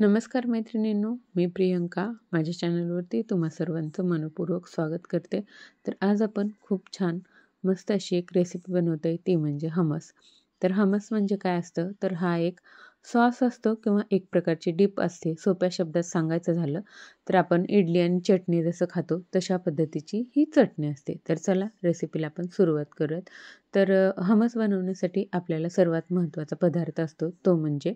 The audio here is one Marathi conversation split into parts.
नमस्कार मैत्रिणींनो, मी प्रियंका. माझ्या चॅनलवरती तुम्हा सर्वांचं मनःपूर्वक स्वागत करते. तर आज आपण खूप छान मस्त अशी एक रेसिपी बनवत आहे, ती म्हणजे हमस. तर हमस म्हणजे काय असतं, तर हा एक सॉस असतो किंवा एक प्रकारची डिप असते. सोप्या शब्दात सांगायचं झालं तर आपण इडली आणि चटणी जसं खातो तशा पद्धतीची ही चटणी असते. तर चला रेसिपीला आपण सुरुवात करूयात. तर हमस बनवण्यासाठी आपल्याला सर्वात महत्त्वाचा पदार्थ असतो तो म्हणजे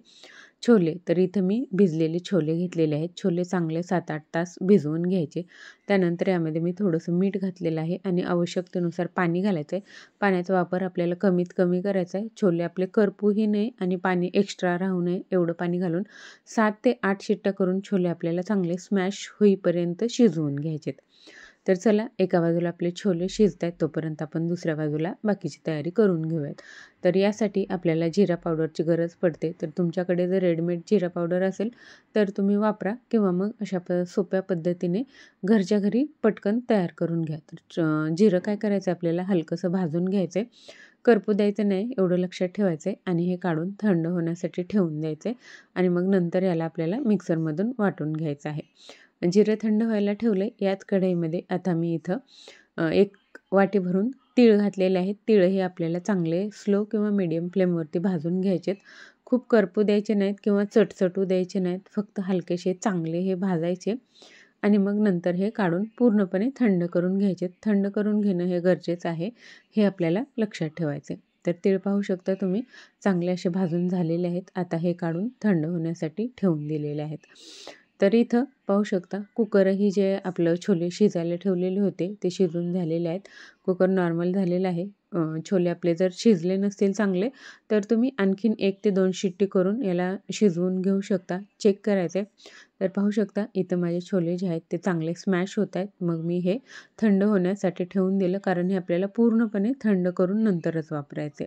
छोले. तर इथं मी भिजलेले छोले घेतलेले आहेत. छोले चांगले 7-8 तास भिजवून घ्यायचे. त्यानंतर यामध्ये मी थोडंसं मीठ घातलेलं आहे आणि आवश्यकतेनुसार पाणी घालायचं आहे. पाण्याचा वापर आपल्याला कमीत कमी करायचा आहे. छोले आपले करपूही नये आणि पाणी एक्स्ट्रा राहू नये एवढं पाणी घालून 7 ते 8 शिट्ट्या करून छोले आपल्याला चांगले स्मॅश होईपर्यंत शिजवून घ्यायचे. तर चला एका बाजूला आपले छोले शिजत आहेत तोपर्यंत आपण दुसऱ्या बाजूला बाकीची तयारी करून घेऊयात. तर यासाठी आपल्याला जिरा पावडरची गरज पडते. तर तुमच्याकडे जर रेडीमेड जिरा पावडर असेल तर तुम्ही वापरा किंवा मग अशा सोप्या पद्धतीने घरच्या घरी पटकन तयार करून घ्या. तर जिरं काय करायचं आपल्याला हलकंसं भाजून घ्यायचं आहे. करपू द्यायचं नाही एवढं लक्षात ठेवायचं आहे आणि हे काढून थंड होण्यासाठी ठेवून द्यायचं आहे आणि मग नंतर याला आपल्याला मिक्सरमधून वाटून घ्यायचं आहे. जिरं थंड व्हायला ठेवलं याच कढईमध्ये आता मी इथं एक वाटी भरून तीळ घातलेले आहेत. तीळ हे आपल्याला चांगले स्लो किंवा मीडियम फ्लेमवरती भाजून घ्यायचेत. खूप करपू द्यायचे नाहीत किंवा चटचटू द्यायचे नाहीत. फक्त हलकेसे चांगले हे भाजायचे आणि मग नंतर हे काढून पूर्णपणे थंड करून घ्यायचे. थंड करून घेणं हे गरजेचं आहे, हे आपल्याला लक्षात ठेवायचे. तर तीळ पाहू शकता तुम्ही चांगले असे भाजून झालेले आहेत. आता हे काढून थंड होण्यासाठी ठेवून दिलेले आहेत. तर इथं पाहू शकता कुकरही जे आपलं छोले शिजायला ठेवलेले होते ते शिजून झालेले आहेत. कुकर नॉर्मल झालेला आहे. छोले आपले जर शिजले नसतील चांगले तर तुम्ही आणखीन 1 ते 2 शिट्टी करून याला शिजवून घेऊ शकता. चेक करायचं आहे. तर पाहू शकता इथं माझे छोले जे आहेत ते चांगले स्मॅश होत आहेत. मग मी हे थंड होण्यासाठी ठेवून दिलं कारण हे आपल्याला पूर्णपणे थंड करून नंतरच वापरायचे.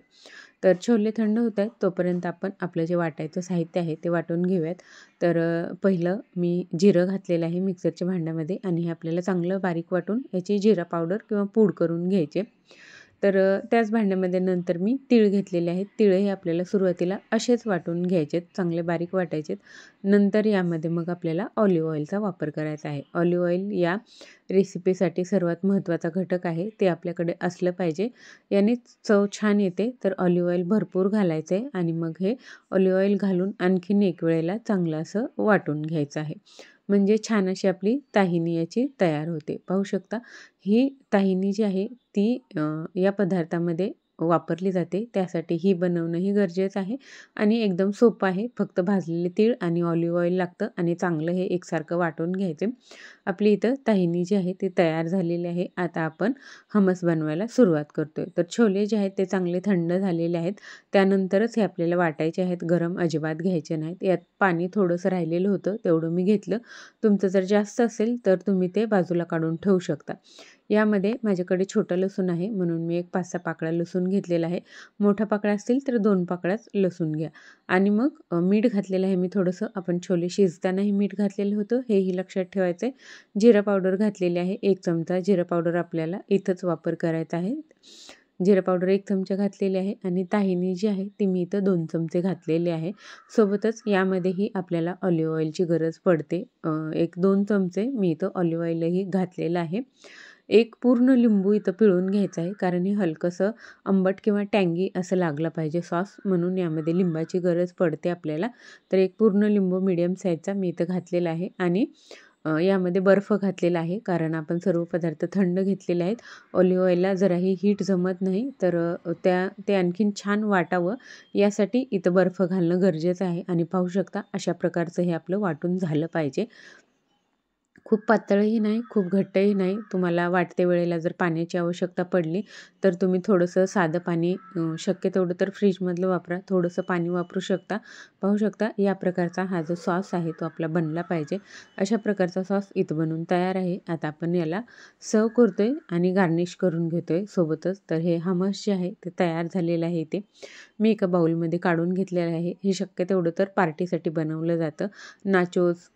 तर छोले थंड होत आहेत तोपर्यंत आपण आपलं जे वाटायचं साहित्य आहे ते वाटून घेऊयात. तर पहिलं मी जिरं घातलेलं आहे मिक्सरच्या भांड्यामध्ये आणि हे आपल्याला चांगलं बारीक वाटून याची जिरा पावडर किंवा पूड करून घ्यायचे. तर त्याच भांड्यामध्ये नंतर मी तीळ घेतलेले आहेत. तीळ हे आपल्याला सुरुवातीला असेच वाटून घ्यायचेत, चांगले बारीक वाटायचेत. नंतर यामध्ये मग आपल्याला ऑलिव्ह ऑइलचा वापर करायचा आहे. ऑलिव्ह ऑइल या रेसिपीसाठी सर्वात महत्त्वाचा घटक आहे. ते आपल्याकडे असलं पाहिजे. याने चव छान येते. तर ऑलिव्ह ऑइल भरपूर घालायचं आहे आणि मग हे ऑलिव्ह ऑइल घालून आणखीन एक वेळेला चांगलं असं वाटून घ्यायचं आहे. म्हणजे छान अशी आपली ताहिनी याची तयार होते. पाहू शकता ही ताहिनी जी आहे ती या पदार्थामध्ये वापरली जाते. त्यासाठी ही बनवणंही गरजेचं आहे आणि एकदम सोपं आहे. फक्त भाजलेले तीळ आणि ऑलिव्ह ऑइल लागतं आणि चांगलं हे एकसारखं वाटून घ्यायचं. आपली इथं ताहिनी जी आहे ती तयार झालेली आहे. आता आपण हमस बनवायला सुरुवात करतोय. तर छोले जे आहेत ते चांगले थंड झालेले आहेत. त्यानंतरच हे आपल्याला वाटायचे आहेत. गरम अजिबात घ्यायचे नाहीत. यात पाणी थोडंसं राहिलेलं होतं तेवढं मी घेतलं. तुमचं जर जास्त असेल तर तुम्ही ते बाजूला काढून ठेवू शकता. यामध्ये माझ्याकडे छोटा लसूण आहे म्हणून मी एक 5-6 पाकळ्या लसूण घेतलेला आहे. मोठा पाकळ्या असतील तर 2 पाकळ्याच लसूण घ्या आणि मग मीठ घातलेलं आहे मी थोडंसं. आपण छोले शिजतानाही मीठ घातलेलं होतं हेही लक्षात ठेवायचं आहे. जिरा पावडर घातलेली आहे 1 चमचा. जिरा पावडर आपल्याला इथंच वापर करायचा आहे. जिरा पावडर 1 चमचा घातलेली आहे आणि ताहिनी जी आहे ती मी इथं 2 चमचे घातलेली आहे. सोबतच यामध्येही आपल्याला ऑलिव्ह ऑइलची गरज पडते. 1-2 चमचे मी इथं ऑलिव्ह ऑइलही घातलेलं आहे. एक पूर्ण लिंबू इथं पिळून घ्यायचं आहे कारण हे हलकंसं आंबट किंवा टँगी असं लागलं पाहिजे सॉस, म्हणून यामध्ये लिंबाची गरज पडते आपल्याला. तर एक पूर्ण लिंबू मीडियम साईजचा मी इथं घातलेला आहे आणि यामध्ये बर्फ घातलेला आहे कारण आपण सर्व पदार्थ थंड घेतलेले आहेत. ऑलिव्ह ऑइलला जराही हीट जमत नाही तर ते आणखीन छान वाटावं यासाठी इथं बर्फ घालणं गरजेचं आहे आणि पाहू शकता अशा प्रकारचं हे आपलं वाटून झालं पाहिजे. खूप पातळही नाही, खूप घट्टही नाही. तुम्हाला वाटते वेळेला जर पाण्याची आवश्यकता पडली तर तुम्ही थोडंसं साधं पाणी शक्य तेवढं तर फ्रीजमधलं वापरा. थोडंसं पाणी वापरू शकता. पाहू शकता या प्रकारचा हा जो सॉस आहे तो आपला बनला पाहिजे. अशा प्रकारचा सॉस इथं बनवून तयार आहे. आता आपण याला सर्व्ह करतोय आणि गार्निश करून घेतोय सोबतच. तर हे हमस जे आहे ते तयार झालेलं आहे इथे. मी एका बाउलमध्ये काढून घेतलेलं आहे. हे शक्य तेवढं तर पार्टीसाठी बनवलं जातं. नाचोस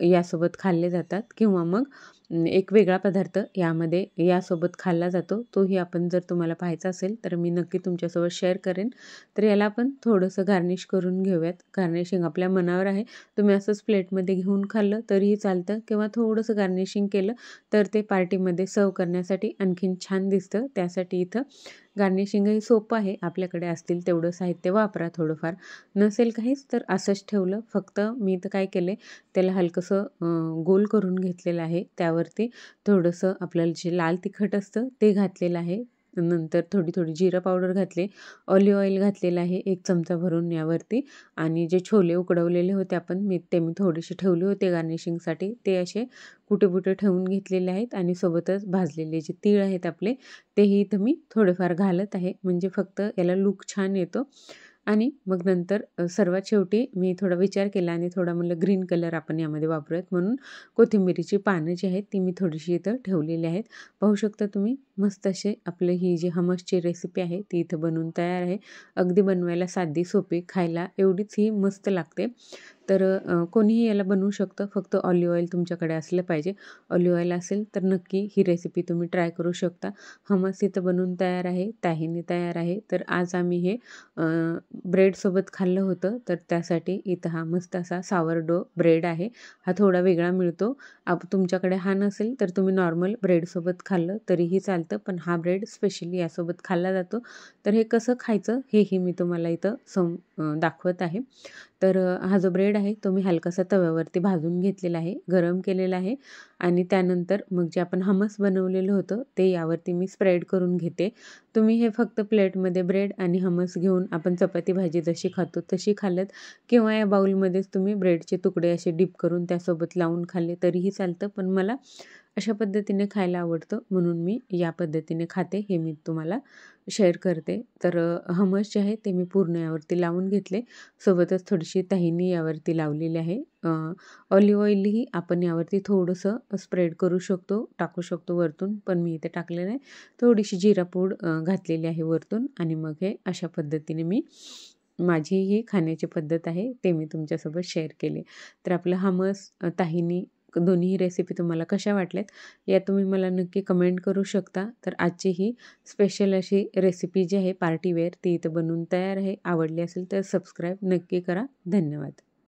यासोबत खाल्ले जातात किंवा मग एक वेगळा पदार्थ यामध्ये यासोबत खाल्ला जातो, तोही आपण जर तुम्हाला पाहायचा असेल तर मी नक्की तुमच्यासोबत शेअर करेन. तर याला आपण थोडंसं गार्निश करून घेऊयात. गार्निशिंग आपल्या मनावर आहे. तुम्ही असंच प्लेटमध्ये घेऊन खाल्लं तरीही चालतं किंवा थोडंसं गार्निशिंग केलं तर ते पार्टीमध्ये सर्व्ह करण्यासाठी आणखीन छान दिसतं. त्यासाठी इथं गार्निशिंगही सोपं आहे. आपल्याकडे असतील तेवढं साहित्य वापरा थोडंफार. नसेल काहीच तर असंच ठेवलं. फक्त मी इथं काय केलं त्याला हलकंसं गोल करून घेतलेलं आहे. त्यावरती थोडंसं आपल्याला जे लाल तिखट असतं ते घातलेलं आहे. नंतर थोडी जिरं पावडर घातली, ऑलिव्ह ऑइल घातलेलं आहे 1 चमचा भरून यावरती आणि जे छोले उकडवलेले होते आपण मी थोडेसे ठेवले होते गार्निशिंगसाठी. ते असे कुटे-बुटे ठेवून घेतलेले आहेत आणि सोबतच भाजलेले जे तीळ आहेत आपले तेही इथं मी थोडेफार घालत आहे. म्हणजे फक्त याला लूक छान येतो. आणि मग नंतर सर्वात शेवटी मी थोडा विचार केला आणि थोडा म्हणलं ग्रीन कलर आपण यामध्ये वापरूयात म्हणून कोथिंबिरीची पानं जी आहेत ती मी थोडीशी इथं ठेवलेली आहेत. पाहू शकता तुम्ही मस्त असे आपलं ही जी हमसची रेसिपी आहे ती इथं बनवून तयार आहे. अगदी बनवायला साधी, सोपी, खायला एवढीच ही मस्त लागते. तर कोणीही याला बनवू शकतं. फक्त ऑलिव्ह ऑइल तुमच्याकडे असलं पाहिजे. ऑलिव्ह ऑइल असेल तर नक्की ही रेसिपी तुम्ही ट्राय करू शकता. हमस इथं बनवून तयार आहे. ताहिनी तयार आहे. तर आज आम्ही हे ब्रेडसोबत खाल्लं होतं. तर त्यासाठी इथं हा मस्त असा सावरडो ब्रेड आहे. हा थोडा वेगळा मिळतो. तुमच्याकडे हा नसेल तर तुम्ही नॉर्मल ब्रेडसोबत खाल्लं तरीही चालतं. पण हा ब्रेड स्पेशली यासोबत खाल्ला जातो. तर हे कसं खायचं हेही मी तुम्हाला इथं दाखवत आहे. तर हा जो ब्रेड आहे तो मी हलकासा तव्यावरती भाजून घेतलेला आहे, गरम केलेला आहे आणि त्यानंतर मग जे आपण हमस बनवलेलं होतं ते यावरती मी स्प्रेड करून घेते. तुम्ही हे फक्त प्लेटमध्ये ब्रेड आणि हमस घेऊन आपण चपाती भाजी जशी खातो तशी खाल्लत किंवा या बाउलमध्येच तुम्ही ब्रेडचे तुकडे असे डिप करून त्यासोबत लावून खाल्ले तरीही चालतं. पण मला अशा पद्धतीने खायला आवडतं म्हणून मी या पद्धतीने खाते. हे मी तुम्हाला शेअर करते. तर हमस जे आहे ते मी पूर्ण यावरती लावून घेतले. सोबतच थोडीशी ताहिनी यावरती लावलेली आहे. ऑलिव्ह ऑइलही आपण यावरती थोडंसं स्प्रेड करू शकतो, टाकू शकतो वरतून. पण मी इथे टाकले नाही. थोडीशी जिरा पूड घातलेली आहे वरतून आणि मग हे अशा पद्धतीने मी माझी ही खाण्याची पद्धत आहे ते मी तुमच्यासोबत शेअर केले. तर आपलं हमस, ताहिनी दोन्ही रेसिपी तुम्हाला कशा वाटल्यात या तुम्ही मला नक्की कमेंट करू शकता. तर आजची ही स्पेशल अशी रेसिपी जी आहे पार्टीवेअर ती इथं बनवून तयार आहे. आवडली असेल तर सबस्क्राईब नक्की करा. धन्यवाद.